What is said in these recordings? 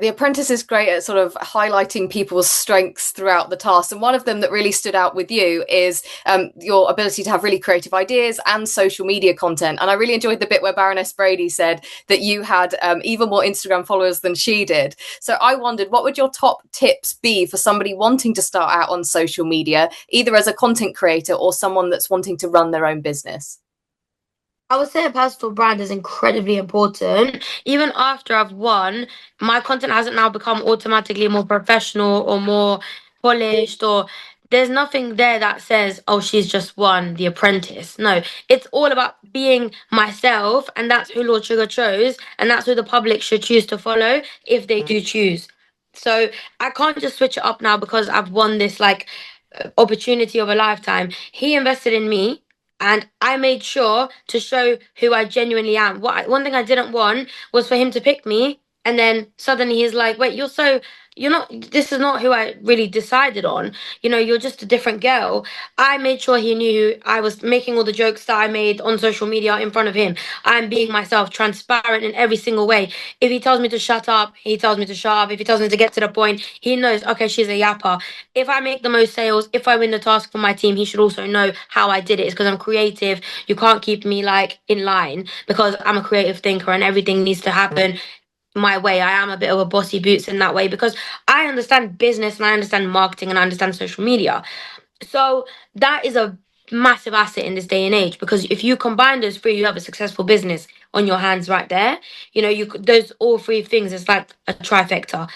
The Apprentice is great at sort of highlighting people's strengths throughout the task. And one of them that really stood out with you is your ability to have really creative ideas and social media content. And I really enjoyed the bit where Baroness Brady said that you had even more Instagram followers than she did. So I wondered, what would your top tips be for somebody wanting to start out on social media, either as a content creator or someone that's wanting to run their own business? I would say a personal brand is incredibly important. Even after I've won, my content hasn't now become automatically more professional or more polished, or there's nothing there that says, oh, she's just won The Apprentice. No, it's all about being myself, and that's who Lord Sugar chose, and that's who the public should choose to follow if they do choose. So I can't just switch it up now because I've won this opportunity of a lifetime. He invested in me, and I made sure to show who I genuinely am. One thing I didn't want was for him to pick me, and then suddenly he's like, "Wait, you're not. This is not who I really decided on. You're just a different girl." I made sure he knew I was making all the jokes that I made on social media in front of him. I'm being myself, transparent in every single way. If he tells me to shut up, he tells me to shut up. If he tells me to get to the point, he knows, okay, she's a yapper. If I make the most sales, if I win the task for my team, he should also know how I did it. It's because I'm creative. You can't keep me in line because I'm a creative thinker and everything needs to happen my way. I am a bit of a bossy boots in that way because I understand business and I understand marketing and I understand social media. So that is a massive asset in this day and age, because if you combine those three, you have a successful business on your hands right there. Those all three things is like a trifecta.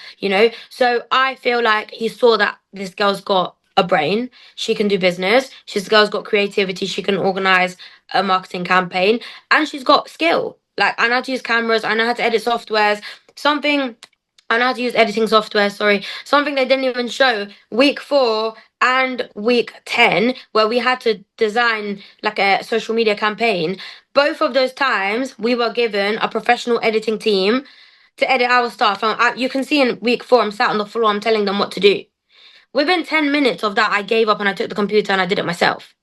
So I feel like he saw that this girl's got a brain, she can do business, she's girl's got creativity, she can organize a marketing campaign, and she's got skill. Like, I know how to use cameras, I know how to edit softwares. Something I know how to use editing software, sorry. Something they didn't even show week 4 and week 10, where we had to design like a social media campaign. Both of those times, we were given a professional editing team to edit our stuff. And you can see in week 4, I'm sat on the floor, I'm telling them what to do. Within 10 minutes of that, I gave up and I took the computer and I did it myself.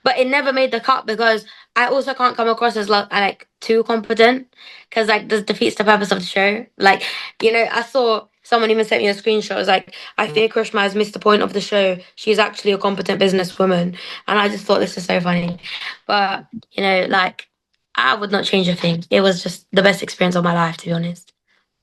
But it never made the cut because I also can't come across as like too competent, because like this defeats the purpose of the show. I saw someone even sent me a screenshot. It was like, I fear Krishma has missed the point of the show. She's actually a competent businesswoman. And I just thought this is so funny. But, I would not change a thing. It was just the best experience of my life, to be honest.